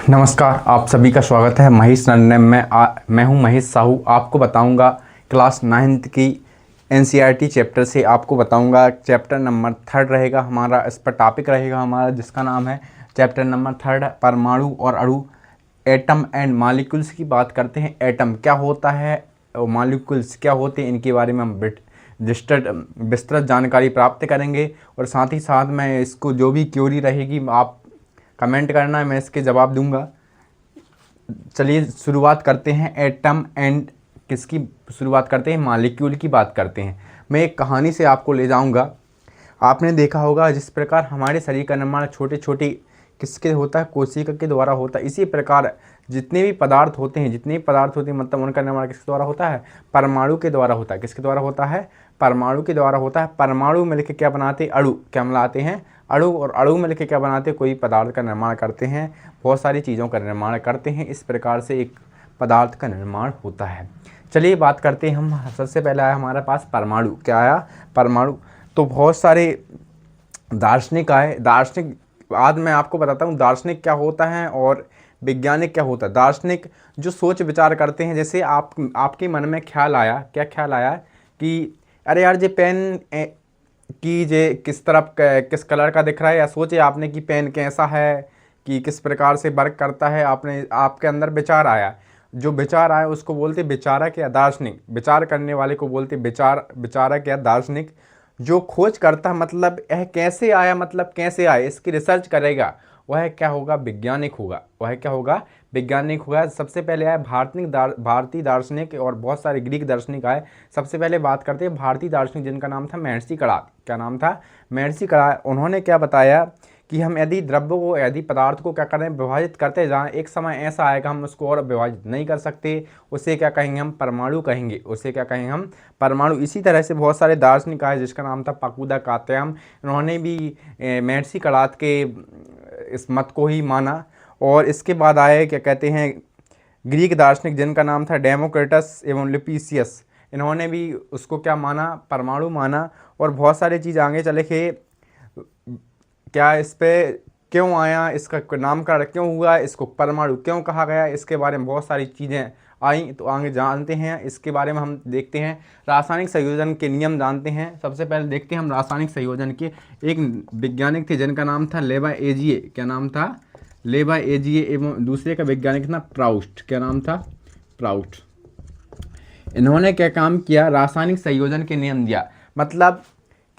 नमस्कार, आप सभी का स्वागत है महेश नन्ने में। मैं हूं महेश साहू। आपको बताऊंगा क्लास 9th की एनसीईआरटी चैप्टर से आपको बताऊंगा। चैप्टर नंबर 3 रहेगा हमारा, इस पर टॉपिक रहेगा हमारा जिसका नाम है चैप्टर नंबर 3 परमाणु और अणु, एटम एंड मॉलिक्यूल्स की बात करते हैं। एटम क्या होता है और मॉलिक्यूल्स क्या होते हैं, इनके बारे में हम विस्तृत जानकारी प्राप्त करेंगे। और साथ ही साथ मैं इसको जो भी क्यूरी रहेगी आप कमेंट करना है, मैं इसके जवाब दूंगा। चलिए शुरुआत करते हैं। एटम एंड किसकी शुरुआत करते हैं? मॉलिक्यूल की बात करते हैं। मैं एक कहानी से आपको ले जाऊंगा। आपने देखा होगा जिस प्रकार हमारे शरीर का निर्माण छोटे छोटे किसके होता है? कोशिका के द्वारा होता है। इसी प्रकार जितने भी पदार्थ होते हैं मतलब उनका निर्माण किसके द्वारा होता है? परमाणु के द्वारा होता है। किसके द्वारा होता है? परमाणु के द्वारा होता है। परमाणु मिलकर क्या बनाते हैं? अणु। क्या मिलाते हैं? अणु। और अणु मिलकर क्या बनाते हैं? कोई पदार्थ का निर्माण करते हैं, बहुत सारी चीज़ों का निर्माण करते हैं। इस प्रकार से एक पदार्थ का निर्माण होता है। चलिए बात करते हैं हम। सबसे पहले आया हमारे पास परमाणु। क्या आया? परमाणु। तो बहुत सारे दार्शनिक आए। दार्शनिक आज मैं आपको बताता हूँ दार्शनिक क्या होता है और वैज्ञानिक क्या होता है। दार्शनिक जो सोच विचार करते हैं, जैसे आपके मन में ख्याल आया, क्या ख्याल आया कि अरे यार ये पेन कि जे किस तरफ किस कलर का दिख रहा है, या सोचे आपने कि पेन कैसा है, कि किस प्रकार से वर्क करता है। आपके अंदर विचार आया। जो विचार आया उसको बोलते विचारक या दार्शनिक। विचार करने वाले को बोलते विचारक या दार्शनिक। जो खोज करता है मतलब यह कैसे आया, मतलब कैसे आया, इसकी रिसर्च करेगा, वह क्या होगा? वैज्ञानिक होगा। वह क्या होगा? वैज्ञानिक होगा। सबसे पहले आए भारतीय दार्शनिक और बहुत सारे ग्रीक दार्शनिक आए। सबसे पहले बात करते हैं भारतीय दार्शनिक जिनका नाम था महर्षि कणाद। क्या नाम था? महर्षि कणाद। उन्होंने क्या बताया कि हम यदि द्रव्य को, यदि पदार्थ को क्या करें? विभाजित करते जाएं, एक समय ऐसा आएगा हम उसको और विभाजित नहीं कर सकते, उसे क्या कहेंगे? हम परमाणु कहेंगे। उसे क्या कहेंगे? हम परमाणु। इसी तरह से बहुत सारे दार्शनिक आए जिसका नाम था पाकुदा कात्यायन। इन्होंने भी महर्षि कणाद के इस मत को ही माना। और इसके बाद आए क्या कहते हैं ग्रीक दार्शनिक जिनका नाम था डेमोक्रिटस एवं लिपिसियस। इन्होंने भी उसको क्या माना? परमाणु माना। और बहुत सारी चीज़ आगे चले के क्या इस पे क्यों आया, इसका नामकरण क्यों हुआ, इसको परमाणु क्यों कहा गया, इसके बारे में बहुत सारी चीज़ें आई। तो आगे जानते हैं इसके बारे में। हम देखते हैं रासायनिक संयोजन के नियम जानते हैं। सबसे पहले देखते हैं हम रासायनिक संयोजन के। एक वैज्ञानिक थे जिनका नाम था लेवाएजिए। क्या नाम था? लेवाएजिए। एवं दूसरे का वैज्ञानिक था प्राउस्ट। क्या नाम था? प्राउस्ट। इन्होंने क्या काम किया? रासायनिक संयोजन के नियम दिया। मतलब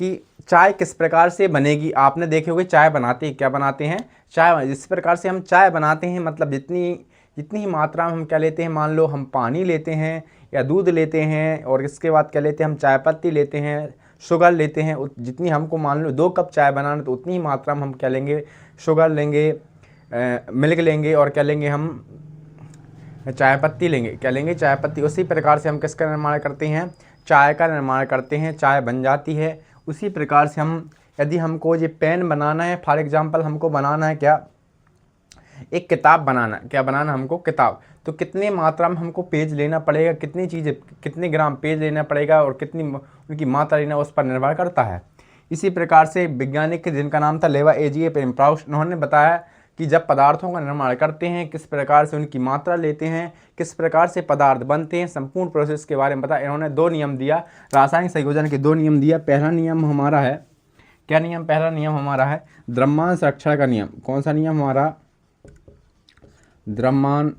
कि चाय किस प्रकार से बनेगी। आपने देखे होंगे चाय बनाते हैं, क्या बनाते हैं? चाय। जिस प्रकार से हम चाय बनाते हैं, मतलब जितनी जितनी ही मात्रा में हम क्या लेते हैं, मान लो हम पानी लेते हैं या दूध लेते हैं, और इसके बाद क्या लेते हैं? हम चाय पत्ती लेते हैं, शुगर लेते हैं। जितनी हमको मान लो 2 कप चाय बनाना, तो उतनी ही मात्रा में हम क्या लेंगे? शुगर लेंगे, मिल्क लेंगे, और क्या लेंगे? हम चाय पत्ती लेंगे। क्या लेंगे? चाय पत्ती। उसी प्रकार से हम किसका निर्माण करते हैं? चाय का निर्माण करते हैं। चाय बन जाती है। उसी प्रकार से हम, यदि हमको ये पेन बनाना है, फॉर एग्जांपल हमको बनाना है क्या? एक किताब बनाना। क्या बनाना? हमको किताब। तो कितनी मात्रा में हमको पेज लेना पड़ेगा, कितनी चीज़ें, कितने ग्राम पेज लेना पड़ेगा, और कितनी उनकी मात्रा लेना, उस पर निर्भर करता है। इसी प्रकार से वैज्ञानिक जिनका नाम था लेवाएजिए प्राउस्ट, उन्होंने बताया कि जब पदार्थों का निर्माण करते हैं किस प्रकार से उनकी मात्रा लेते हैं, किस प्रकार से पदार्थ बनते हैं, संपूर्ण प्रोसेस के बारे में बताया। इन्होंने 2 नियम दिया, रासायनिक संयोजन के 2 नियम दिया। पहला नियम हमारा है, क्या नियम? पहला नियम हमारा है द्रव्यमान संरक्षण का नियम। कौन सा नियम हमारा? द्रव्यमान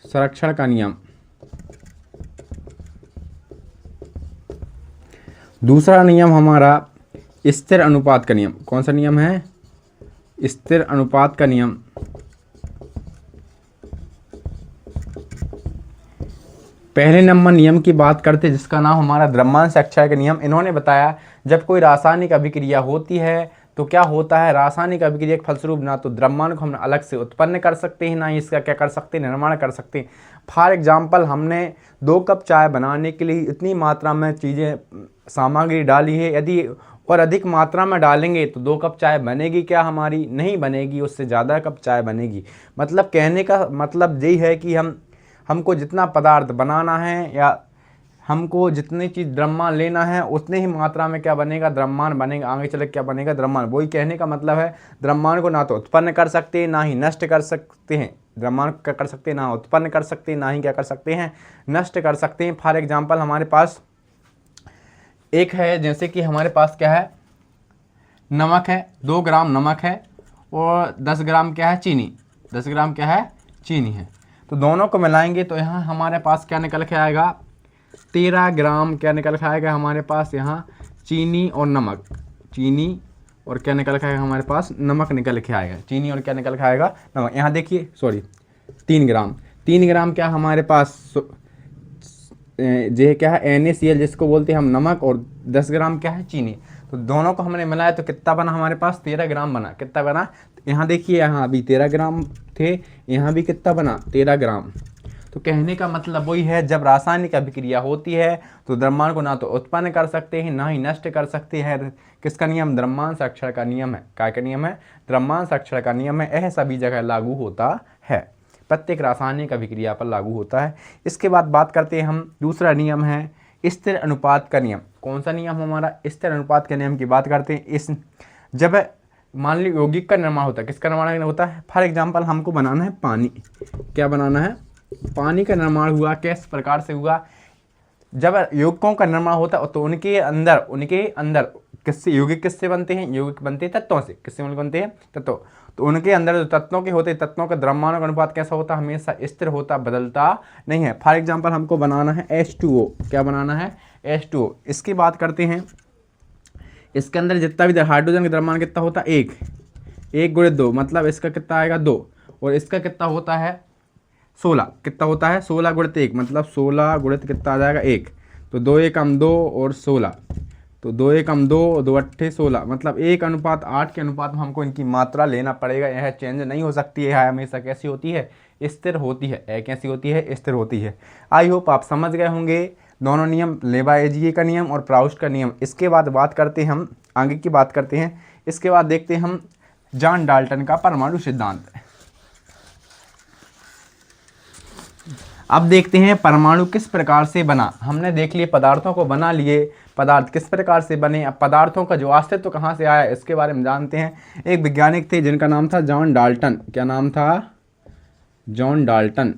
संरक्षण का नियम। दूसरा नियम हमारा स्थिर अनुपात का नियम। कौन सा नियम है? स्थिर अनुपात का नियम। पहले नंबर नियम की बात करते हैं जिसका नाम हमारा द्रव्यमान संरक्षण का नियम। इन्होंने बताया जब कोई रासायनिक अभिक्रिया होती है तो क्या होता है? रासायनिक अभिक्रिया के फलस्वरूप ना तो द्रव्यमान को हम अलग से उत्पन्न कर सकते हैं, ना ही इसका क्या कर सकते हैं? निर्माण कर सकते हैं। फॉर एग्जाम्पल हमने 2 कप चाय बनाने के लिए इतनी मात्रा में चीज़ें, सामग्री डाली है। यदि और अधिक मात्रा में डालेंगे तो 2 कप चाय बनेगी क्या? हमारी नहीं बनेगी, उससे ज़्यादा कप चाय बनेगी। मतलब कहने का मतलब यही है कि हमको जितना पदार्थ बनाना है या हमको जितनी चीज़ द्रव्यमान लेना है उतने ही मात्रा में क्या बनेगा, द्रव्यमान बनेगा। आगे चल क्या बनेगा, द्रव्यमान। वही कहने का मतलब है द्रव्यमान को ना तो उत्पन्न कर सकते हैं ना ही नष्ट कर सकते हैं। द्रव्यमान क्या कर सकते हैं, ना उत्पन्न कर सकते हैं ना ही क्या कर सकते हैं, नष्ट कर सकते हैं। फॉर एग्जाम्पल हमारे पास एक है, जैसे कि हमारे पास क्या है, नमक है, 2 ग्राम नमक है और 10 ग्राम क्या है, चीनी। 10 ग्राम क्या है, चीनी है। तो दोनों को मिलाएंगे तो यहाँ हमारे पास क्या निकल के आएगा, 13 ग्राम क्या निकल के आएगा हमारे पास, यहाँ चीनी और नमक, चीनी और क्या निकल के आएगा हमारे पास, नमक निकल के आएगा। चीनी और क्या निकल के आएगा, नमक। यहाँ देखिए, सॉरी 3 ग्राम, 3 ग्राम क्या हमारे पास ये क्या है, NaCl जिसको बोलते हैं हम नमक, और 10 ग्राम क्या है, चीनी। तो दोनों को हमने मिलाया तो कितना बना हमारे पास, 13 ग्राम बना। कितना बना, यहाँ देखिए, यहाँ अभी 13 ग्राम थे, यहाँ भी कितना बना, 13 ग्राम। तो कहने का मतलब वही है, जब रासायनिक अभिक्रिया होती है तो द्रव्यमान को ना तो उत्पन्न कर सकते हैं ना ही नष्ट कर सकते हैं। किसका नियम, द्रव्यमान संरक्षण का नियम है। क्या का नियम है, द्रव्यमान संरक्षण का नियम है। यह सभी जगह लागू होता है, प्रत्येक रासायनिक अभिक्रिया पर लागू होता है। इसके बाद बात करते हैं हम, दूसरा नियम है स्थिर अनुपात का नियम। कौन सा नियम हमारा, स्थिर अनुपात के नियम की बात करते हैं। इस जब मान ली यौगिक का निर्माण होता है, किसका निर्माण होता है, फॉर एग्जाम्पल हमको बनाना है पानी। क्या बनाना है, पानी का निर्माण हुआ, किस प्रकार से हुआ, जब यौगिकों का निर्माण होता है तो उनके अंदर किससे, यौगिक किससे बनते हैं, यौगिक बनते हैं तत्वों से। किससे बनते हैं, तत्वों। तो उनके अंदर जो तत्वों के होते हैं, तत्वों का द्रव्यमान का अनुपात कैसा होता है, हमेशा स्थिर होता, बदलता नहीं है। फॉर एग्जाम्पल हमको बनाना है H2O। क्या बनाना है, H2O। इसकी बात करते हैं, इसके अंदर जितना भी हाइड्रोजन का द्रव्यमान कितना होता है, 1 गुणित 2, मतलब इसका कितना आएगा 2, और इसका कितना होता है 16। कितना होता है, 16 गुणित 1, मतलब 16 गुणित कितना आ जाएगा 1। तो 2 एकम 2 और 16, तो 2 एकम 2, 2 अट्ठे 16, मतलब 1:8 के अनुपात में हमको इनकी मात्रा लेना पड़ेगा। यह चेंज नहीं हो सकती है, हमेशा कैसी होती है, स्थिर होती है। यह कैसी होती है, स्थिर होती है। आई होप आप समझ गए होंगे दोनों नियम, लेबाएजिए का नियम और प्राउस्ट का नियम। इसके बाद बात करते हैं हम, आगे की बात करते हैं। इसके बाद देखते हैं हम जॉन डाल्टन का परमाणु सिद्धांत। अब देखते हैं परमाणु किस प्रकार से बना। हमने देख लिए पदार्थों को बना लिए, पदार्थ किस प्रकार से बने। अब पदार्थों का जो अस्तित्व कहाँ से आया, इसके बारे में जानते हैं। एक वैज्ञानिक थे जिनका नाम था जॉन डाल्टन। क्या नाम था, जॉन डाल्टन।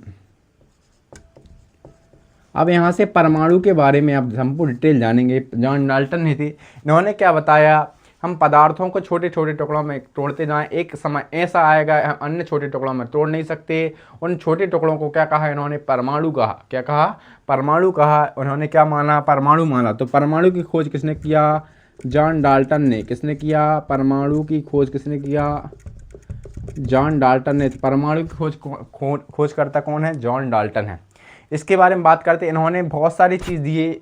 अब यहाँ से परमाणु के बारे में आप हमको डिटेल जानेंगे। जॉन डाल्टन ने थे, इन्होंने क्या बताया, हम पदार्थों को छोटे छोटे टुकड़ों में तोड़ते जाएं, एक समय ऐसा आएगा हम अन्य छोटे टुकड़ों में तोड़ नहीं सकते। उन छोटे टुकड़ों को क्या कहा इन्होंने, परमाणु कहा। क्या कहा, परमाणु कहा। उन्होंने क्या माना, परमाणु माना। तो परमाणु की खोज किसने किया, जॉन डाल्टन ने। किसने किया, परमाणु की खोज किसने किया, जॉन डाल्टन ने। परमाणु की खोजकर्ता कौन है, जॉन डाल्टन है। इसके बारे में बात करते हैं। इन्होंने बहुत सारी चीज़ दिए,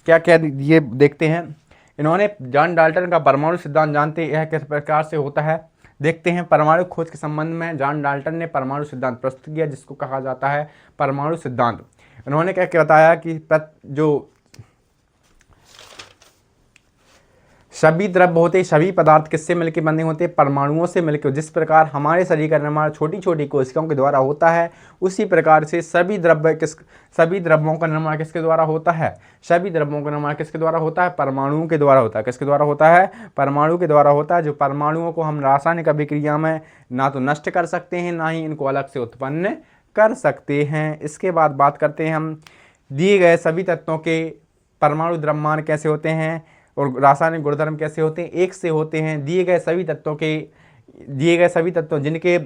क्या क्या दिए देखते हैं। इन्होंने जॉन डाल्टन का परमाणु सिद्धांत जानते हैं, यह किस प्रकार से होता है देखते हैं। परमाणु खोज के संबंध में जॉन डाल्टन ने परमाणु सिद्धांत प्रस्तुत किया, जिसको कहा जाता है परमाणु सिद्धांत। इन्होंने क्या क्या बताया कि जो सभी द्रव्य होते, सभी पदार्थ किससे मिलकर बने होते, परमाणुओं से मिलकर। जिस प्रकार हमारे शरीर का निर्माण छोटी छोटी कोशिकाओं के द्वारा होता है, उसी प्रकार से सभी द्रव्यों का निर्माण किसके द्वारा होता है, सभी द्रव्यों का निर्माण किसके द्वारा होता है, परमाणुओं के द्वारा होता है। किसके द्वारा होता है, परमाणु के द्वारा होता है। जो परमाणुओं को हम रासायनिक अभिक्रिया में ना तो नष्ट कर सकते हैं, ना ही इनको अलग से उत्पन्न कर सकते हैं। इसके बाद बात करते हैं हम, दिए गए सभी तत्वों के परमाणु द्रव्यमान कैसे होते हैं और रासायनिक गुणधर्म कैसे होते हैं, एक से होते हैं। दिए गए सभी तत्वों जिनके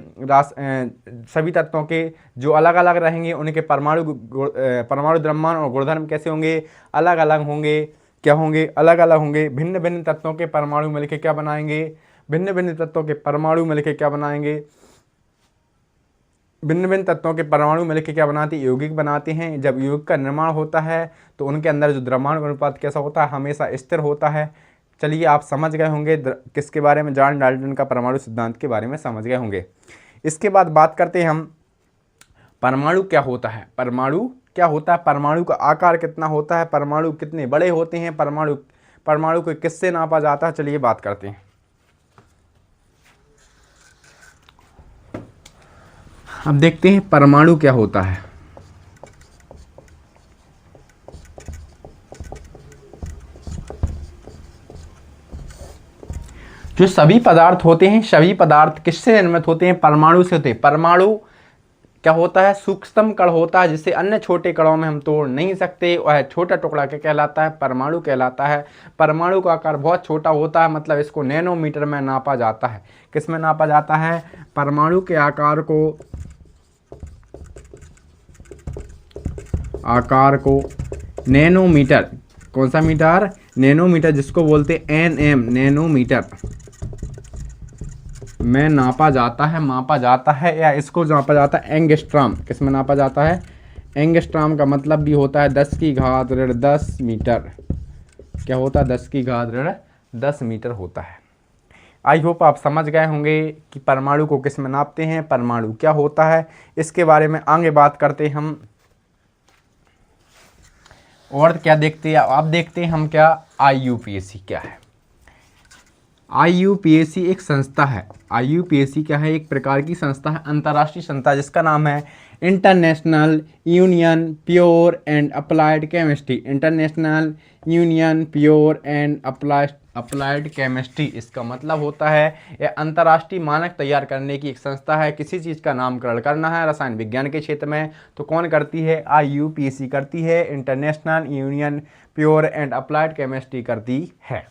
सभी तत्वों के जो अलग अलग रहेंगे, उनके परमाणु द्रव्यमान और गुणधर्म कैसे होंगे, अलग अलग होंगे। क्या होंगे, अलग अलग होंगे। भिन्न भिन्न तत्वों के परमाणु मिलकर क्या बनाएंगे, भिन्न भिन्न तत्वों के परमाणु मिलकर क्या बनाएंगे, भिन्न भिन्न तत्वों के परमाणु मिलकर क्या बनाते हैं, यौगिक बनाते हैं। जब यौगिक का निर्माण होता है तो उनके अंदर जो द्रव्यमान अनुपात कैसा होता है, हमेशा स्थिर होता है। चलिए आप समझ गए होंगे किसके बारे में, जॉन डाल्टन का परमाणु सिद्धांत के बारे में समझ गए होंगे। इसके बाद बात करते हैं हम, परमाणु क्या होता है, परमाणु क्या होता है, परमाणु का आकार कितना होता है, परमाणु कितने बड़े होते हैं, परमाणु को किससे नापा जाता है। चलिए बात करते हैं। अब देखते हैं परमाणु क्या होता है। जो सभी पदार्थ होते हैं, सभी पदार्थ किससे निर्मित होते हैं? परमाणु से होते हैं। परमाणु क्या होता है? सूक्ष्मतम कण होता है जिसे अन्य छोटे कणों में हम तोड़ नहीं सकते। वह छोटा टुकड़ा क्या कहलाता है? परमाणु कहलाता है। परमाणु का आकार बहुत छोटा होता है, मतलब इसको नैनोमीटर में नापा जाता है। किस में नापा जाता है? परमाणु के आकार को नैनोमीटर, कौन सा मीटर? नैनोमीटर, जिसको बोलते एनएम, नैनोमीटर में नापा जाता है, मापा जाता है, या इसको नापा जाता है एंगस्ट्रॉम। किस में नापा जाता है? एंगस्ट्रॉम का मतलब भी होता है 10⁻10 मीटर। क्या होता है? 10⁻10 मीटर होता है। आई होप आप समझ गए होंगे कि परमाणु को किस में नापते हैं, परमाणु क्या होता है। इसके बारे में आगे बात करते हैं हम। और क्या देखते हैं आप? देखते हैं हम क्या, IUPAC क्या है। IUPAC एक संस्था है। IUPAC क्या है? एक प्रकार की संस्था है, अंतर्राष्ट्रीय संस्था, जिसका नाम है international union pure and applied chemistry. International union pure and applied chemistry, इसका मतलब होता है यह अंतर्राष्ट्रीय मानक तैयार करने की एक संस्था है। किसी चीज़ का नामकरण करना है रसायन विज्ञान के क्षेत्र में तो कौन करती है? IUPAC करती है। International union pure and applied chemistry करती है।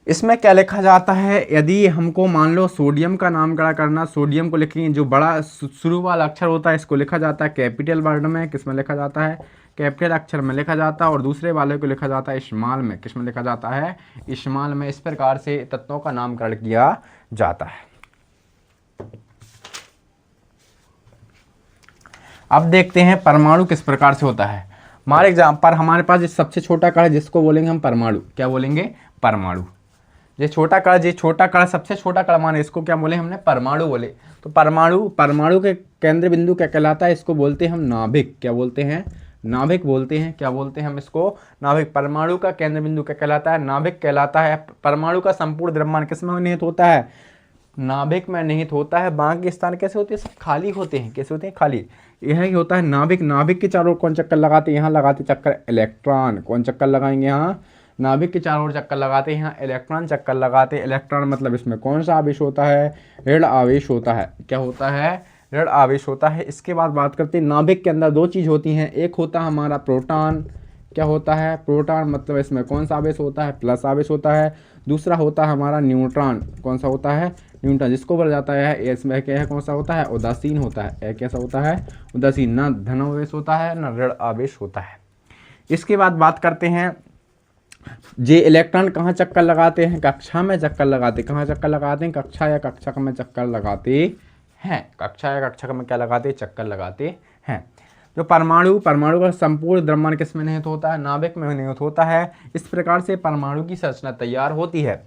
इसमें क्या लिखा जाता है? यदि हमको मान लो सोडियम का नामकरण करना, सोडियम को लिखेंगे, जो बड़ा शुरू वाला अक्षर होता है इसको लिखा जाता है कैपिटल वर्ड में। किस में लिखा जाता है? कैपिटल अक्षर में लिखा जाता है। और दूसरे वाले को लिखा जाता है स्मॉल में। किस में लिखा जाता है? स्मॉल में। इस प्रकार से तत्वों का नामकरण किया जाता है। अब देखते हैं परमाणु किस प्रकार से होता है। हमारे एग्जाम पर हमारे पास जो सबसे छोटा कण है जिसको बोलेंगे हम परमाणु। क्या बोलेंगे? परमाणु। ये छोटा कण सबसे छोटा कण माने इसको क्या बोले हमने? परमाणु बोले। तो परमाणु के केंद्र बिंदु क्या कहलाता है? इसको बोलते हैं हम नाभिक। क्या बोलते हैं? नाभिक बोलते हैं। क्या बोलते हैं हम इसको? नाभिक। परमाणु का केंद्र बिंदु क्या कहलाता है? नाभिक कहलाता है। परमाणु का संपूर्ण द्रव्यमान किस में निहित होता है? नाभिक में निहित होता है। बाकी स्थान कैसे होते हैं? सब खाली होते हैं। कैसे होते हैं? खाली। यह ही होता है नाभिक। नाभिक के चारों ओर कौन चक्कर लगाते हैं? यहाँ लगाते चक्कर इलेक्ट्रॉन। कौन चक्कर लगाएंगे? यहाँ नाभिक के चारों ओर चक्कर लगाते हैं, यहाँ इलेक्ट्रॉन चक्कर लगाते हैं। इलेक्ट्रॉन मतलब इसमें कौन सा आवेश होता है? ऋण आवेश होता है। क्या होता है? ऋण आवेश होता है। इसके बाद बात करते हैं नाभिक के अंदर दो चीज़ होती हैं। एक होता है हमारा प्रोटॉन। क्या होता है? प्रोटॉन मतलब इसमें कौन सा आवेश होता है? प्लस आवेश होता है। दूसरा होता है हमारा न्यूट्रॉन। कौन सा होता है? न्यूट्रॉन, जिसको बोला जाता है इसमें क्या है? कौन सा होता है? उदासीन होता है। कैसा होता है? उदासीन। ना धन आवेश होता है ना ऋण आवेश होता है। इसके बाद बात करते हैं जे इलेक्ट्रॉन कहाँ चक्कर लगाते हैं? कक्षा में चक्कर लगाते। कहाँ चक्कर लगाते हैं? कक्षा या कक्षक में चक्कर लगाते हैं। कक्षा या कक्षक में क्या लगाते? चक्कर लगाते हैं। जो परमाणु का संपूर्ण द्रव्यमान किस में निहित होता है? नाभिक में निहित होता है। इस प्रकार से परमाणु की संरचना तैयार होती है।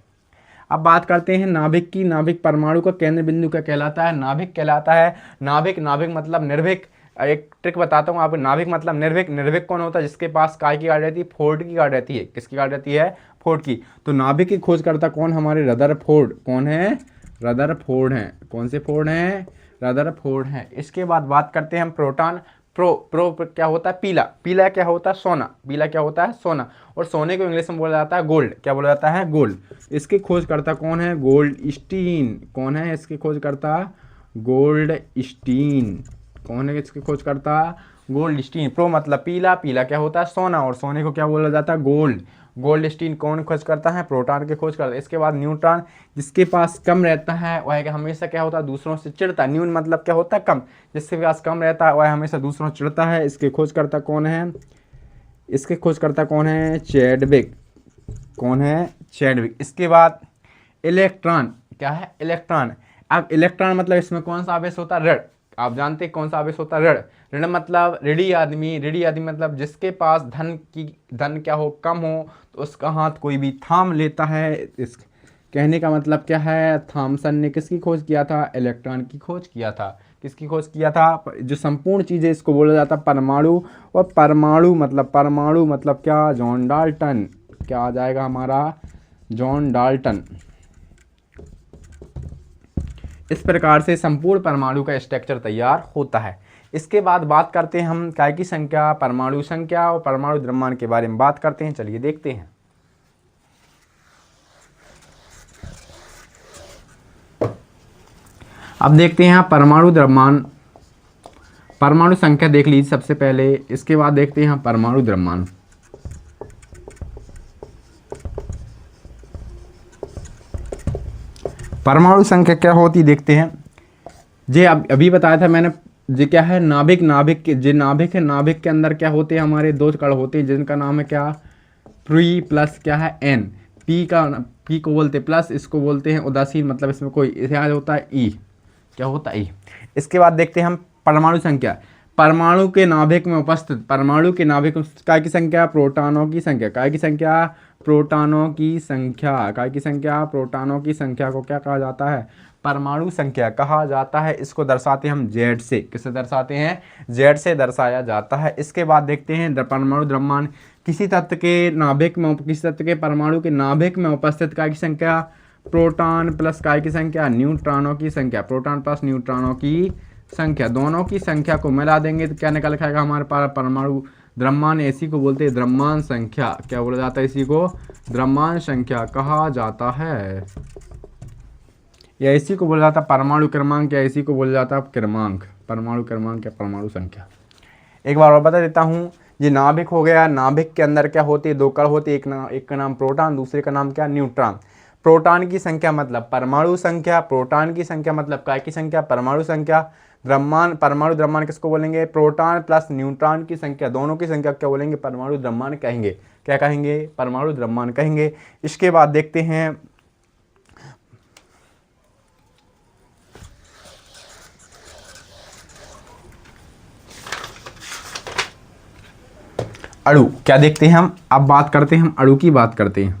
अब बात करते हैं नाभिक की। नाभिक परमाणु का केंद्र बिंदु क्या कहलाता है? नाभिक कहलाता है। नाभिक मतलब निर्भीक। एक ट्रिक बताता हूँ आपको। नाभिक मतलब निर्भीक। निर्भीक कौन होता है? जिसके पास काय की गाढ़ रहती है? फोर्ड की गाढ़ रहती है। किसकी गाढ़ रहती है? फोर्ड की। तो नाभिक की खोज करता कौन? हमारे रदरफोर्ड। कौन है? रदरफोर्ड हैं। कौन से फोर्ड हैं? रदरफोर्ड हैं। इसके बाद बात करते हैं हम प्रोटॉन। प्रो क्या होता है? पीला। पीला क्या होता है? सोना। पीला क्या होता है? सोना। और सोने को इंग्लिश में बोला जाता है गोल्ड। क्या बोला जाता है? गोल्ड। इसकी खोज करता कौन है? गोल्डस्टीन। कौन है इसकी खोज करता? गोल्डस्टीन। कौन है इसकी खोज करता? गोल्डस्टीन। प्रो मतलब पीला। पीला क्या होता है? सोना। और सोने को क्या बोला जाता है? गोल्ड। गोल्डस्टीन कौन खोज करता है? प्रोटॉन की खोज करता है। इसके बाद न्यूट्रॉन, जिसके पास कम रहता है वह हमेशा क्या होता है? दूसरों से चिढ़ता है। न्यून मतलब क्या होता है? कम। जिसके पास कम रहता है वह हमेशा दूसरों से चिढ़ता है। इसके खोज करता कौन है? इसके खोज करता कौन है? चैडविक। कौन है? चैडविक। इसके बाद इलेक्ट्रॉन। क्या है? इलेक्ट्रॉन। अब इलेक्ट्रॉन मतलब इसमें कौन सा आवेश होता है? ऋण। आप जानते हैं कौन सा आवेश होता है? ऋण। ऋण मतलब ऋणी आदमी। ऋणी आदमी मतलब जिसके पास धन क्या हो? कम हो तो उसका हाथ कोई भी थाम लेता है। इस कहने का मतलब क्या है? थॉमसन ने किसकी खोज किया था? इलेक्ट्रॉन की खोज किया था। किसकी खोज किया था? जो संपूर्ण चीज़ें इसको बोला जाता है परमाणु। और परमाणु मतलब क्या? John Dalton. क्या आ जाएगा हमारा? John Dalton. इस प्रकार से संपूर्ण परमाणु का स्ट्रक्चर तैयार होता है। इसके बाद बात करते हैं हम काय की संख्या, परमाणु संख्या और परमाणु द्रव्यमान के बारे में बात करते हैं। चलिए देखते हैं। अब देखते हैं यहाँ परमाणु द्रव्यमान, परमाणु संख्या देख लीजिए सबसे पहले, इसके बाद देखते हैं यहाँ परमाणु द्रव्यमान। परमाणु संख्या क्या होती देखते हैं। जे अभी बताया था मैंने, जे क्या है नाभिक, नाभिक के जे नाभिक है, नाभिक के अंदर क्या होते हैं हमारे दो कण होते हैं जिनका नाम है क्या, पी प्लस क्या है एन। पी को बोलते हैं प्लस, इसको बोलते हैं उदासीन, मतलब इसमें कोई इतिहास होता है ई, क्या होता है ई। इसके बाद देखते हैं हम परमाणु संख्या। परमाणु के नाभिक में उपस्थित, परमाणु के नाभिक में काय की संख्या, प्रोटॉनों की संख्या, काय की संख्या, प्रोटॉनों की संख्या, काय की संख्या, प्रोटॉनों की संख्या को क्या कहा जाता है, परमाणु संख्या कहा जाता है। इसको दर्शाते हैं हम जेड से, किससे दर्शाते हैं, जेड से दर्शाया जाता है। इसके बाद देखते हैं परमाणु द्रव्यमान। किसी तत्व के नाभिक में, किसी तत्व के परमाणु के नाभिक में उपस्थित काय की संख्या, प्रोटॉन प्लस काय की संख्या, न्यूट्रॉनों की संख्या, प्रोटॉन प्लस न्यूट्रॉनों की संख्या, दोनों की संख्या को मिला देंगे तो क्या निकल के आएगा हमारे पास परमाणु द्रव्यमान। इसी को बोलते हैं द्रव्यमान संख्या, क्या बोला जाता है, इसी को द्रव्यमान संख्या कहा जाता है, या इसी को बोला जाता है परमाणु क्रमांक, या इसी को बोला जाता है क्रमांक, परमाणु क्रमांक या परमाणु संख्या। एक बार और बता देता हूँ, ये नाभिक हो गया, नाभिक के अंदर क्या होती है, दो कण होती है, एक का नाम प्रोटॉन, दूसरे का नाम क्या, न्यूट्रॉन। प्रोटॉन की संख्या मतलब परमाणु संख्या, प्रोटॉन की संख्या मतलब काय की संख्या, परमाणु संख्या। द्रव्यमान, परमाणु द्रव्यमान किसको बोलेंगे, प्रोटॉन प्लस न्यूट्रॉन की संख्या, दोनों की संख्या क्या बोलेंगे, परमाणु द्रव्यमान कहेंगे, क्या कहेंगे, परमाणु द्रव्यमान कहेंगे। इसके बाद देखते हैं अणु, क्या देखते हैं हम, अब बात करते हैं हम अणु की, बात करते हैं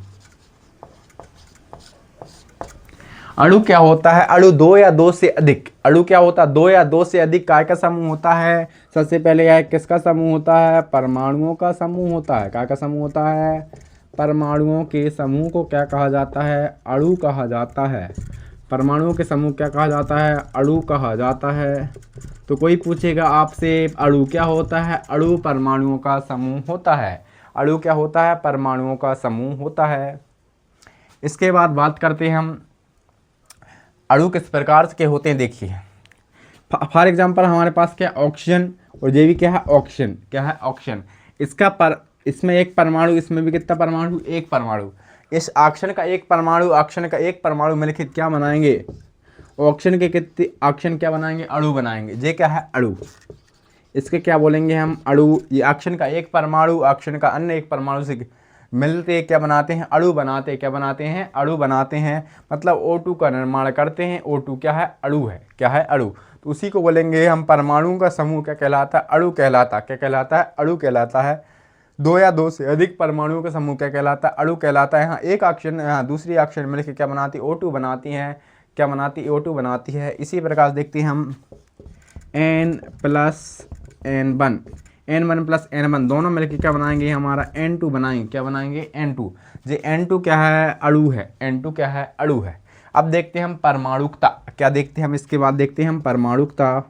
अणु क्या होता है। अणु दो या दो से अधिक, अणु क्या होता है, दो या दो से अधिक काय का समूह होता है। सबसे पहले यह किसका समूह होता है, परमाणुओं का समूह होता है, काय का समूह होता है, परमाणुओं के समूह को क्या कहा जाता है, अणु कहा जाता है। परमाणुओं के समूह क्या कहा जाता है, अणु कहा जाता है। तो कोई पूछेगा आपसे अणु क्या होता है, अणु परमाणुओं का समूह होता है, अणु क्या होता है, परमाणुओं का समूह होता है। इसके बाद बात करते हैं हम अणु किस प्रकार के होते हैं। देखिए फॉर एग्जांपल हमारे पास क्या ऑक्सीजन, और ये भी क्या है ऑक्सीजन, क्या है ऑक्सीजन। इसमें एक परमाणु, इसमें भी कितना परमाणु, एक परमाणु। इस ऑक्सीजन का एक परमाणु, ऑक्सीजन का एक परमाणु मिलकर क्या बनाएंगे, ऑक्सीजन के कितने, ऑक्सीजन क्या बनाएंगे, अणु बनाएंगे। ये क्या है अणु, इसके क्या बोलेंगे हम, अणु। ये ऑक्सीजन का एक परमाणु ऑक्सीजन का अन्य एक परमाणु से मिलते क्या बनाते हैं, अणु बनाते, क्या बनाते हैं, अणु बनाते हैं। मतलब O2 का निर्माण करते हैं। O2 क्या है, अणु है, क्या है अणु। तो उसी को बोलेंगे हम परमाणुओं का समूह क्या कहलाता है, अणु कहलाता, क्या कहलाता है, अणु कहलाता है। दो या दो से अधिक परमाणुओं का समूह क्या कहलाता है, अणु कहलाता है। यहाँ एक ऑक्सीजन, यहाँ दूसरी ऑक्सीजन मिलकर क्या बनाती है, O2 बनाती हैं, क्या बनाती है, O2 बनाती है। इसी प्रकार देखते हैं हम N+N1, N1 प्लस N1 दोनों मिलकर क्या बनाएंगे, हमारा N2 बनाएंगे, क्या बनाएंगे, N2। ये N2 क्या है, अणु है, N2 क्या है, अणु है। अब देखते हैं हम परमाणुकता, क्या देखते हैं हम, इसके बाद देखते हैं हम परमाणुकता।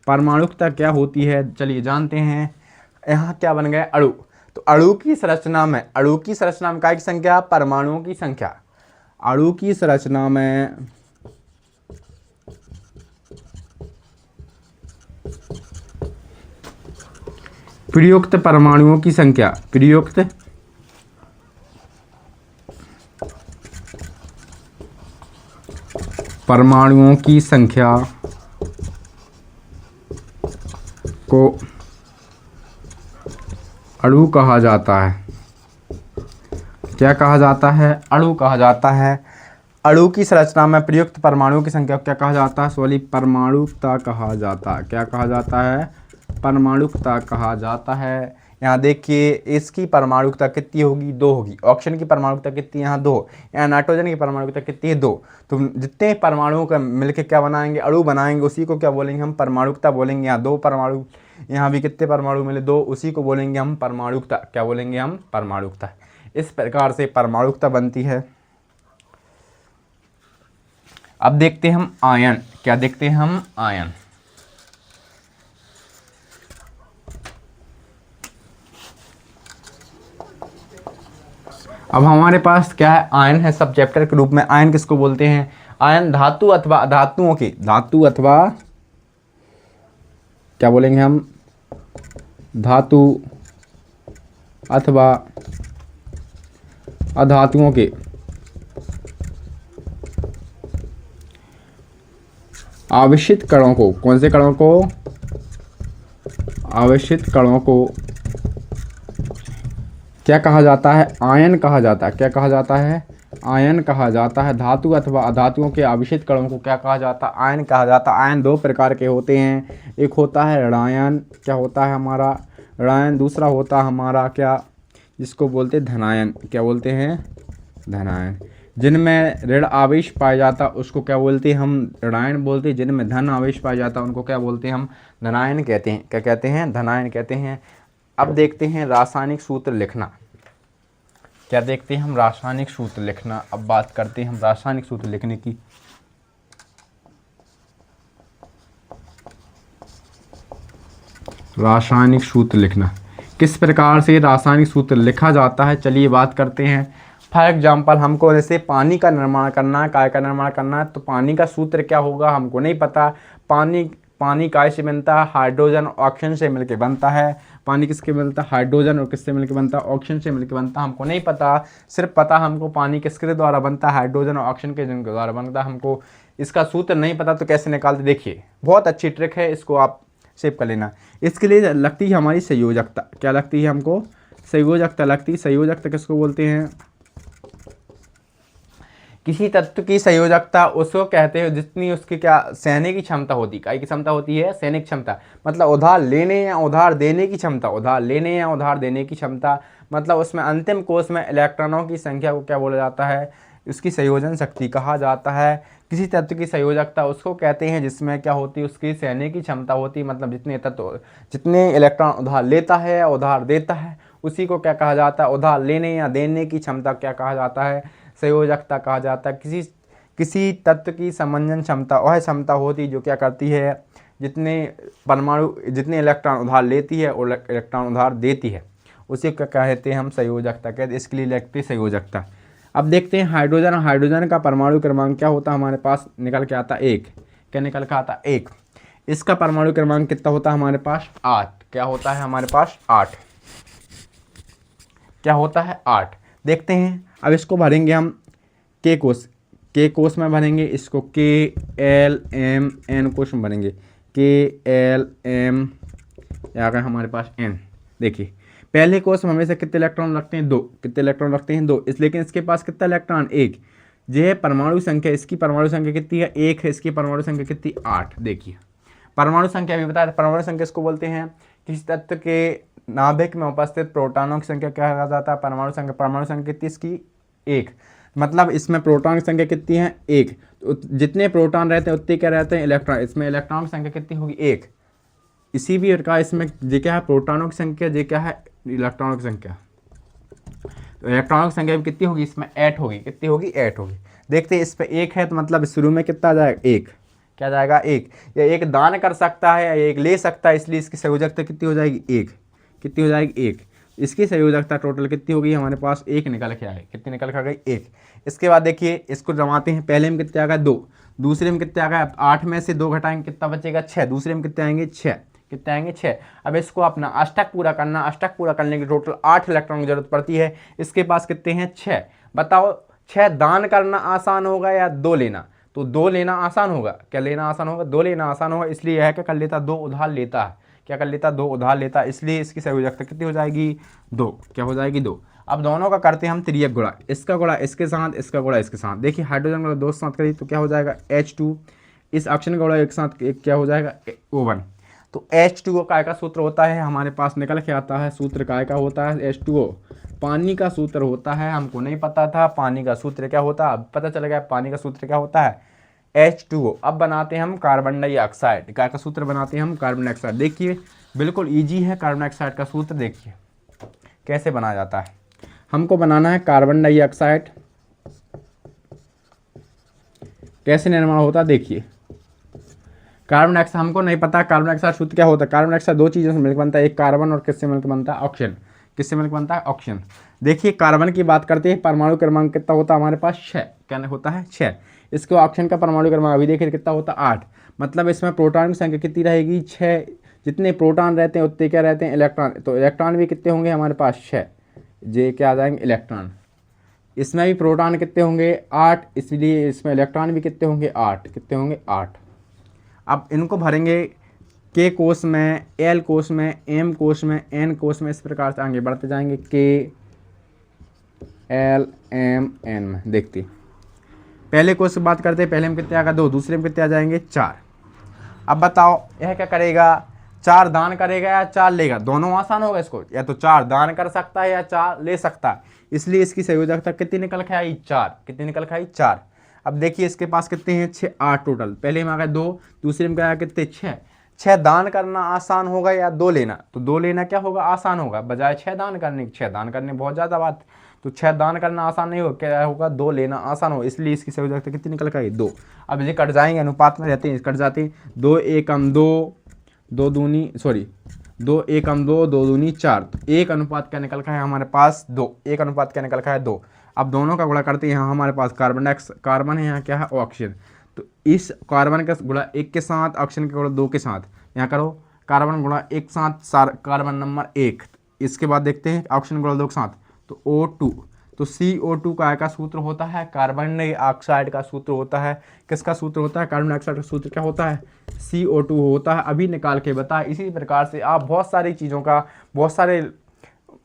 परमाणुकता क्या होती है, चलिए जानते हैं। यहाँ क्या बन गया, अणु। तो अणु की संरचना में, अणु की संरचना में काय की संख्या, परमाणुओं की संख्या। अणु की संरचना में प्रयुक्त परमाणुओं की संख्या, प्रयुक्त परमाणुओं की संख्या को अणु कहा जाता है, क्या कहा जाता है, अणु कहा जाता है। अणु की संरचना में प्रयुक्त परमाणुओं की संख्या को क्या कहा जाता है, सॉरी परमाणुकता कहा जाता है, क्या कहा जाता है, परमाणुकता कहा जाता है। यहाँ देखिए इसकी परमाणुकता कितनी होगी, 2 होगी। ऑक्सीजन की परमाणुकता कितनी, यहाँ 2। यहाँ नाइट्रोजन की परमाणुकता कितनी है, 2। तो जितने परमाणुओं का मिलकर क्या बनाएंगे, अणु बनाएंगे, उसी को क्या बोलेंगे हम, परमाणुकता बोलेंगे। यहाँ 2 परमाणु, यहाँ भी कितने परमाणु मिले, 2, उसी को बोलेंगे हम परमाणुकता, क्या बोलेंगे हम, परमाणुकता। इस प्रकार से परमाणुकता बनती है। अब देखते हैं हम आयन, क्या देखते हैं हम, आयन। अब हमारे पास क्या है, आयन है सब चैप्टर के रूप में। आयन किसको बोलते हैं? आयन धातु अथवा अधातुओं के, धातु अथवा क्या बोलेंगे हम, धातु अथवा अधातुओं के आवेशित कणों को, कौन से कणों को? आवेशित कणों को क्या कहा जाता है? आयन कहा जाता है। क्या कहा जाता है? आयन कहा जाता है। धातु अथवा अधातुओं के आवेशित कणों को क्या कहा जाता है? आयन कहा जाता है। आयन दो प्रकार के होते हैं, एक होता है ऋणायन, क्या होता है हमारा? ऋणायन। दूसरा होता है हमारा क्या, जिसको बोलते हैं धनायन। क्या बोलते हैं? धनायन। जिनमें ऋण आवेश पाया जाता उसको क्या बोलते हैं हम? ऋणायन बोलते हैं। जिनमें धन आवेश पाया जाता उनको क्या बोलते हैं हम? धनायन कहते हैं। क्या कहते हैं? धनायन कहते हैं। अब देखते हैं रासायनिक सूत्र लिखना। क्या देखते हैं हम? रासायनिक सूत्र लिखना। अब बात करते हैं हम रासायनिक सूत्र लिखने की। रासायनिक सूत्र लिखना, किस प्रकार से रासायनिक सूत्र लिखा जाता है, चलिए बात करते हैं। फॉर एग्जाम्पल हमको जैसे पानी का निर्माण करना है, काय का निर्माण करना है, तो पानी का सूत्र क्या होगा हमको नहीं पता। पानी काय से बनता है? हाइड्रोजन ऑक्सीजन से मिलकर बनता है। पानी किसके बनता है? हाइड्रोजन। और किससे मिलकर बनता है? ऑक्सीजन से मिलकर बनता है। हमको नहीं पता, सिर्फ पता हमको पानी किसके द्वारा बनता है? हाइड्रोजन और ऑक्सीजन के जिनके द्वारा बनता है। हमको इसका सूत्र नहीं पता तो कैसे निकालते? देखिए बहुत अच्छी ट्रिक है, इसको आप सेव कर लेना। इसके लिए लगती है हमारी संयोजकता। क्या लगती है हमको? संयोजकता लगती है। संयोजकता किसको बोलते हैं? किसी तत्व की संयोजकता उसको कहते हैं जितनी उसकी क्या सहने की क्षमता होती है। काय की क्षमता होती है? सहने की क्षमता, मतलब उधार लेने या उधार देने की क्षमता। उधार लेने या उधार देने की क्षमता, मतलब उसमें अंतिम कोश में इलेक्ट्रॉनों की संख्या को क्या बोला जाता है? उसकी संयोजन शक्ति कहा जाता है। किसी तत्व की संयोजकता उसको कहते हैं जिसमें क्या होती है? उसकी सहने की क्षमता होती है, मतलब जितने इलेक्ट्रॉन उधार लेता है या उधार देता है उसी को क्या कहा जाता है? उधार लेने या देने की क्षमता क्या कहा जाता है? संयोजकता कहा जाता है। किसी तत्व की समंजन क्षमता वह क्षमता होती जो क्या करती है? जितने इलेक्ट्रॉन उधार लेती है और इलेक्ट्रॉन उधार देती है उसी को क्या कहते हैं हम? संयोजकता कहते हैं। इसके लिए लगती है संयोजकता। अब देखते हैं हाइड्रोजन। हाइड्रोजन का परमाणु क्रमांक क्या होता है हमारे पास? निकल के आता 1। क्या निकल के आता? 1। इसका परमाणु क्रमांक कितना होता है हमारे पास? 8। क्या होता है हमारे पास? 8। क्या होता है? 8। देखते हैं अब इसको भरेंगे हम के कोश में भरेंगे इसको। KLMN कोश में भरेंगे। KLM आ गया हमारे पास N। देखिए पहले कोश में हमेशा कितने इलेक्ट्रॉन रखते हैं? 2। कितने इलेक्ट्रॉन रखते हैं? 2। लेकिन इसके पास कितना इलेक्ट्रॉन? 1। यह परमाणु संख्या, इसकी परमाणु संख्या कितनी है? 1 है। इसकी परमाणु संख्या कितनी? 8। देखिए परमाणु संख्या भी बताया। परमाणु संख्या इसको बोलते हैं किसी तत्व के नाभिक में उपस्थित प्रोटॉनों की संख्या क्या कहा जाता है? परमाणु संख्या। परमाणु संख्या कितनी इसकी? 1। मतलब इसमें प्रोटॉन की संख्या कितनी है? 1। तो जितने प्रोटॉन रहते हैं उतने क्या रहते हैं? इलेक्ट्रॉन। इसमें इलेक्ट्रॉन की संख्या कितनी होगी? 1। इसी भी प्रकार इसमें ये क्या है? प्रोटॉनों की संख्या। ये क्या है? इलेक्ट्रॉनों की संख्या। तो इलेक्ट्रॉनों की संख्या कितनी होगी? इसमें 8 होगी। कितनी होगी? 8 होगी। देखते हैं इस पर 1 है तो मतलब शुरू में कितना जाएगा? 1। क्या जाएगा? 1। या एक दान कर सकता है या एक ले सकता है, इसलिए इसकी संयोजकता कितनी हो जाएगी? 1। कितनी हो जाएगी? 1। इसकी संयोजकता टोटल कितनी होगी हमारे पास? 1 निकल के आ गई। कितनी निकल के आ गई? 1। इसके बाद देखिए इसको जमाते हैं। पहले में कितने आ गए? 2। दूसरे में कितने आ गए? 8 में से 2 घटाएंगे कितना बचेगा? 6। दूसरे में कितने आएंगे? 6। कितने आएंगे? 6। अब इसको अपना अष्टक पूरा करना। अष्टक पूरा करने की टोटल 8 इलेक्ट्रॉन की जरूरत पड़ती है। इसके पास कितने हैं? 6। बताओ 6 दान करना आसान होगा या 2 लेना? तो 2 लेना आसान होगा। क्या लेना आसान होगा? 2 लेना आसान होगा। इसलिए यह क्या कर लेता? 2 उधार लेता है। क्या कर लेता? 2 उधार लेता है। इसलिए इसकी संयोजकता कितनी हो जाएगी? 2। क्या हो जाएगी? 2। अब दोनों का करते हैं हम तिर्यक गुणा। इसका गुणा इसके साथ, इसका गुणा इसके साथ। देखिए हाइड्रोजन का 2 साथ करिए तो क्या हो जाएगा? H2। इस ऑक्सीजन का गुणा एक साथ क्या हो जाएगा? O1। तो H2O काय का सूत्र होता है हमारे पास? निकल के आता है सूत्र काय का होता है? H2O पानी का सूत्र होता है। हमको नहीं पता था पानी का सूत्र क्या होता है, अब पता चल गया पानी का सूत्र क्या होता है? H2O। अब बनाते हैं हम कार्बन डाइऑक्साइड। क्या का सूत्र बनाते हैं हम? Carbon dioxide. देखिए बिल्कुल इजी है कार्बन डाइऑक्साइड का सूत्र। देखिए कैसे बनाया जाता है। हमको बनाना है कार्बन डाइऑक्साइड। कैसे निर्माण होता है? देखिए कार्बन डाइऑक्साइड हमको नहीं पता कार्बन डाइऑक्साइड सूत्र क्या होता है। कार्बन डाइऑक्साइड 2 चीज़ों से मिलकर बनता है। एक कार्बन और किससे मिलकर बनता है? ऑक्सीजन। किससे मिलकर बनता है? ऑक्सीजन। देखिए कार्बन की बात करते हैं, परमाणु क्रमांक कितना होता है हमारे पास? 6। क्या होता है? 6। इसके ऑक्सीजन का परमाणु क्रमांक अभी देखिए कितना होता है? 8। मतलब इसमें प्रोटॉन की संख्या कितनी रहेगी? 6। जितने प्रोटॉन रहते हैं उतने क्या रहते हैं? इलेक्ट्रॉन। तो इलेक्ट्रॉन भी कितने होंगे हमारे पास? 6। ये क्या आ जाएंगे? इलेक्ट्रॉन। इसमें भी प्रोटॉन कितने होंगे? 8। इसलिए इसमें इलेक्ट्रॉन भी कितने होंगे? 8। कितने होंगे? 8। अब इनको भरेंगे के कोष में, एल कोष में, एम कोष में, एन कोष में, इस प्रकार से आगे बढ़ते जाएंगे के एल एम एन में। देखते पहले कोष की बात करते हैं, पहले में कितने आएगा? 2। दूसरे में कितने आ जाएंगे? 4। अब बताओ यह क्या करेगा? 4 दान करेगा या 4 लेगा? दोनों आसान होगा इसको, या तो 4 दान कर सकता है या 4 ले सकता है। इसलिए इसकी संयोजकता कितनी निकल के आई? 4। कितनी निकल के आई? 4। अब देखिए इसके पास कितने हैं? 6, 8 टोटल। पहले में आ गए 2, दूसरे में क्या आया? कितने? 6। 6 दान करना आसान होगा या 2 लेना? तो 2 लेना क्या होगा? आसान होगा, बजाय 6 दान करने। 6 दान करने बहुत ज़्यादा बात, तो 6 दान करना आसान नहीं होगा, क्या होगा? 2 लेना आसान होगा। इसलिए इसकी संयोजकता कितनी निकल के आई? 2। अब ये कट जाएंगे, अनुपात में रहते हैं, कट जाते हैं। 2 एकम 2, 2 दूनी 2 एकम 2, 2 दूनी 4। तो 1 अनुपात क्या निकल का है हमारे पास? 2। 1 अनुपात क्या निकल का है? 2। अब दोनों का गुणा करते हैं। यहाँ हमारे पास कार्बन है, यहाँ क्या है? ऑक्सीजन। तो इस कार्बन का गुणा 1 के साथ, ऑक्सीजन का गुणा 2 के साथ। यहाँ करो कार्बन गुणा 1 साथ कार्बन नंबर 1। इसके बाद देखते हैं ऑक्सीजन गुणा 2 के साथ, तो O2। तो CO2 का सूत्र होता है कार्बन डाइऑक्साइड का सूत्र होता है। किसका सूत्र होता है? कार्बन डाइऑक्साइड का सूत्र क्या होता है? CO2 होता है। अभी निकाल के बता। इसी प्रकार से आप बहुत सारी चीज़ों का, बहुत सारे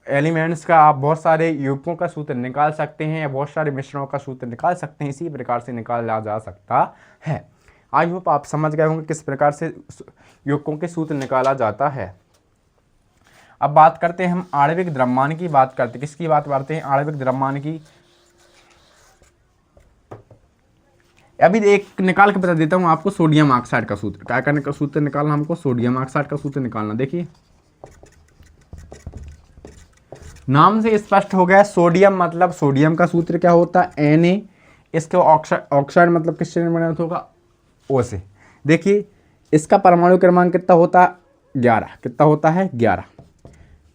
एलिमेंट्स का, आप बहुत सारे युग्मों का सूत्र निकाल सकते हैं, या बहुत सारे मिश्रणों का सूत्र निकाल सकते हैं। इसी प्रकार से निकाला जा सकता है। आई होप आप समझ गए होंगे किस प्रकार से युग्मों के सूत्र निकाला जाता है। अब बात करते हैं हम आणविक द्रव्यमान की। बात करते हैं किसकी बात करते हैं? आणविक द्रव्यमान की। अभी एक निकाल के बता देता हूं आपको, सोडियम ऑक्साइड का सूत्र। क्या करने का सूत्र निकालना हमको? सोडियम ऑक्साइड का सूत्र निकालना। देखिए नाम से स्पष्ट हो गया, सोडियम मतलब सोडियम का सूत्र क्या होता है? Na। इसके ऑक्साइड मतलब किससे बना होगा? O से। देखिए इसका परमाणु क्रमांक कितना होता है? 11। कितना होता है? 11।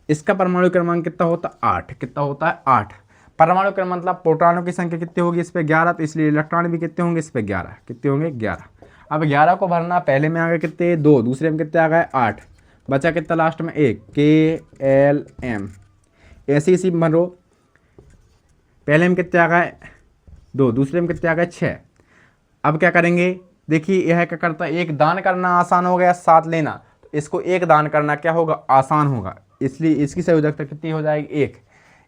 इसका परमाणु क्रमांक कितना होता है? 8। कितना होता है? 8। परमाणु क्रमांक मतलब प्रोटॉनों की संख्या कितनी होगी इस पे? 11। तो इसलिए इलेक्ट्रॉन भी कितने होंगे इस पे? 11। कितने होंगे? 11। अब 11 को भरना, पहले में आ गए कितने? 2, दूसरे में कितने आ गए? 8। बचा कितना लास्ट में? 1। KLM। ऐसे इसी भरो, पहले में कितने आ गए? 2, दूसरे में कितने आ गए? 6। अब क्या करेंगे? देखिए यह क्या करता है? एक दान करना आसान हो गया, 7 लेना। तो इसको एक दान करना क्या होगा? आसान होगा। इसलिए इसकी संयोजकता कितनी हो जाएगी? 1।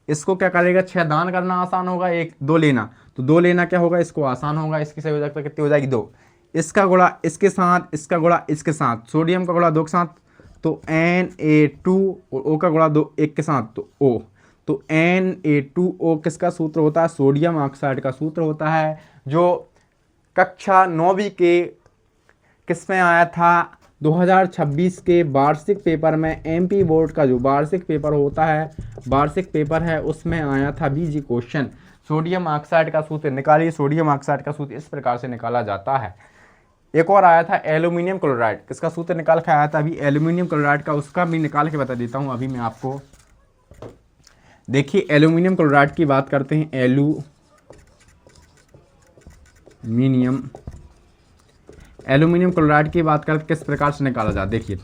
इसको क्या करेगा? 6 दान करना आसान होगा, 2 लेना। तो 2 लेना क्या होगा? इसको आसान होगा। इसकी संयोजकता कितनी हो जाएगी? 2। इसका गुणा इसके साथ, इसका गुणा इसके साथ, सोडियम का गुणा 2 के साथ, तो Na2, और O का गुणा 2 1 के साथ, तो O। तो Na2O किसका सूत्र होता है? सोडियम ऑक्साइड का सूत्र होता है, जो कक्षा 9वीं के किस में आया था? 2026 के वार्षिक पेपर में। MP बोर्ड का जो वार्षिक पेपर होता है, वार्षिक पेपर है, उसमें आया था BG क्वेश्चन। सोडियम ऑक्साइड का सूत्र निकालिए। सोडियम ऑक्साइड का सूत्र इस प्रकार से निकाला जाता है। एक और आया था एल्यूमिनियम क्लोराइड, किसका सूत्र निकाल के आया था अभी? एल्यूमिनियम क्लोराइड का। उसका भी निकाल के बता देता हूँ अभी मैं आपको। देखिए एल्यूमिनियम क्लोराइड की बात करते हैं। एल्यूमिनियम क्लोराइड की बात करते किस प्रकार से निकाला जाए? देखिए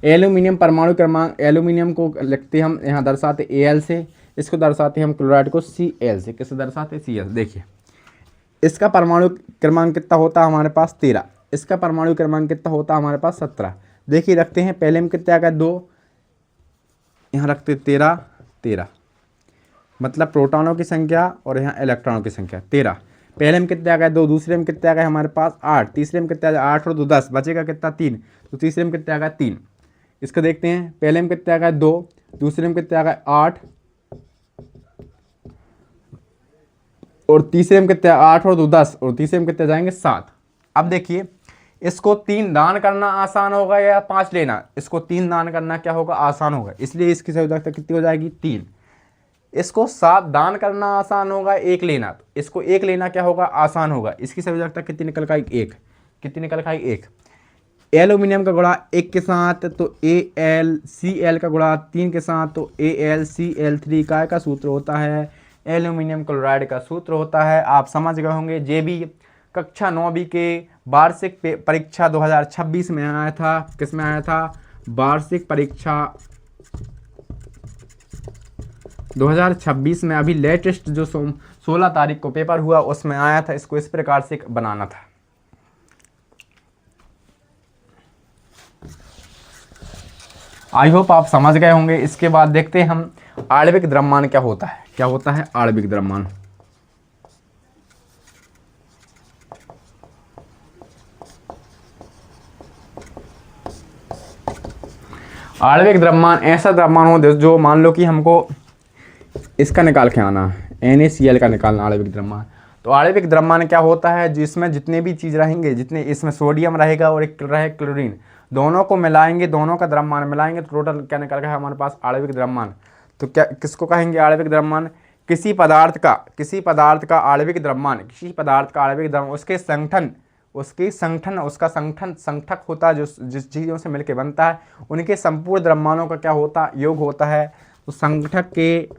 एल्यूमिनियम परमाणु क्रमांक, एल्यूमिनियम को लिखते हम यहाँ दर्शाते Al से, इसको दर्शाते हम क्लोराइड को Cl से। किससे दर्शाते? Cl। देखिए इसका परमाणु क्रमांक कितना होता है हमारे पास? 13। इसका परमाणु क्रमांक कितना होता है हमारे पास? 17। देखिए रखते हैं, पहले में कितने आ गए? 2, यहाँ रखते 13, 13। मतलब प्रोटॉनों की संख्या और यहाँ इलेक्ट्रॉनों की संख्या 13। पहले में कितने आ गए? 2, दूसरे में कितने आ गए हमारे पास? 8। तीसरे में कितने आ गए? 8 और 2 10, बचेगा कितना? 3। तो तीसरे में कितने आ गए? 3। इसको देखते हैं, पहले में कितने आ गए? 2, दूसरे में कितने आ गए? 8, और तीसरे में कितने? 8 और 2 10, और तीसरे में कितने जाएंगे? 7। अब देखिए इसको 3 दान करना आसान होगा या 5 लेना? इसको 3 दान करना क्या होगा? आसान होगा। इसलिए इसकी संयोजकता कितनी हो जाएगी? 3। इसको 7 दान करना आसान होगा, 1 लेना। तो इसको 1 लेना क्या होगा? आसान होगा। इसकी संयोजकता कितनी निकल का? 1। कितनी निकल का? 1। एल्यूमिनियम का गुणा 1 के साथ तो AlCl का गुणा 3 के साथ तो AlCl3 का सूत्र होता है, एल्यूमिनियम क्लोराइड का सूत्र होता है। आप समझ गए होंगे। जे भी कक्षा 9वीं के वार्षिक परीक्षा 2026 में आया था। किस में आया था? वार्षिक परीक्षा 2026 में अभी लेटेस्ट जो 16 तारीख को पेपर हुआ उसमें आया था। इसको इस प्रकार से बनाना था। आई होप आप समझ गए होंगे। इसके बाद देखते हैं हम आणविक द्रव्यमान क्या होता है। क्या होता है आणविक द्रव्यमान? आणविक द्रव्यमान ऐसा द्रव्यमान हो जो मान लो कि हमको इसका निकाल के आना है, NaCl का निकालना आणविक द्रव्यमान। तो आणविक द्रव्यमान क्या होता है? जिसमें जितने भी चीज़ रहेंगे, जितने इसमें सोडियम रहेगा और एक रहे क्लोरीन, दोनों को मिलाएंगे, दोनों का द्रव्यमान मिलाएंगे तो टोटल क्या निकल गया हमारे पास? आणविक द्रव्यमान। तो क्या किसको कहेंगे आणविक द्रव्यमान? किसी पदार्थ का आणविक द्रव्यमान, किसी पदार्थ का आणविक द्रव्यमान उसका संगठक होता है, जो जिस चीज़ों से मिलकर बनता है उनके संपूर्ण द्रव्यमानों का क्या होता है? योग होता है। तो संगठक के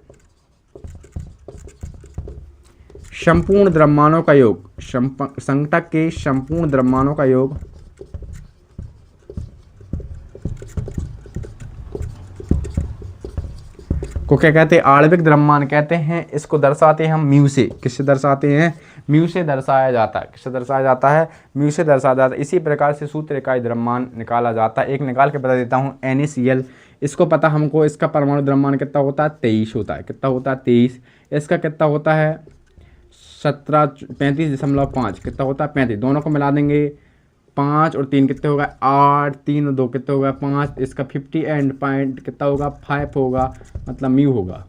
संपूर्ण द्रव्यमानों का योग, संगठक के संपूर्ण द्रव्यमानों का योग को क्या कहते हैं? आणविक द्रव्यमान कहते हैं। इसको दर्शाते हैं हम म्यू से। किससे दर्शाते हैं? म्यू से दर्शाया जाता है। किससे दर्शाया जाता है? म्यू से दर्शाया जाता है। इसी प्रकार से सूत्र इकाई द्रव्यमान निकाला जाता है। एक निकाल के बता देता हूँ, NaCl। इसको पता हमको, इसका परमाणु द्रव्यमान कितना होता है? 23 होता है। कितना होता है? 23। इसका कितना होता है? 35.5। कितना होता है? 35। दोनों को मिला देंगे, 5 और 3 कितने होगा? 8। 3 और 2 कितने होगा? 5। इसका 58 पॉइंट कितना होगा? 5 होगा, मतलब म्यू होगा।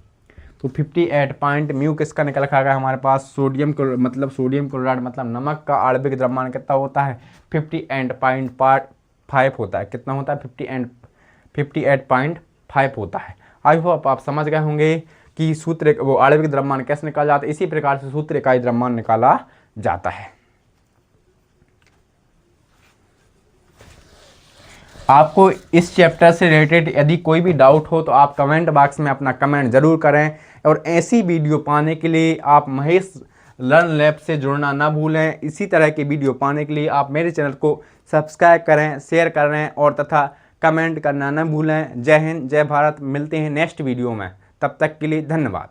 तो 58 पॉइंट म्यू किसका निकल रखा है हमारे पास? सोडियम क्लोराइड मतलब नमक का आणविक द्रव्यमान कितना होता है? 58.5 होता है। कितना होता है? 58.5 होता है। आई होप आप समझ गए होंगे कि सूत्र वो आणविक द्रव्यमान कैसे निकाला जाता है। इसी प्रकार से सूत्र इकाई द्रव्यमान निकाला जाता है। आपको इस चैप्टर से रिलेटेड यदि कोई भी डाउट हो तो आप कमेंट बॉक्स में अपना कमेंट ज़रूर करें। और ऐसी वीडियो पाने के लिए आप महेश लर्न लैब से जुड़ना ना भूलें। इसी तरह की वीडियो पाने के लिए आप मेरे चैनल को सब्सक्राइब करें, शेयर करें और तथा कमेंट करना ना भूलें। जय हिंद, जय भारत। मिलते हैं नेक्स्ट वीडियो में। तब तक के लिए धन्यवाद।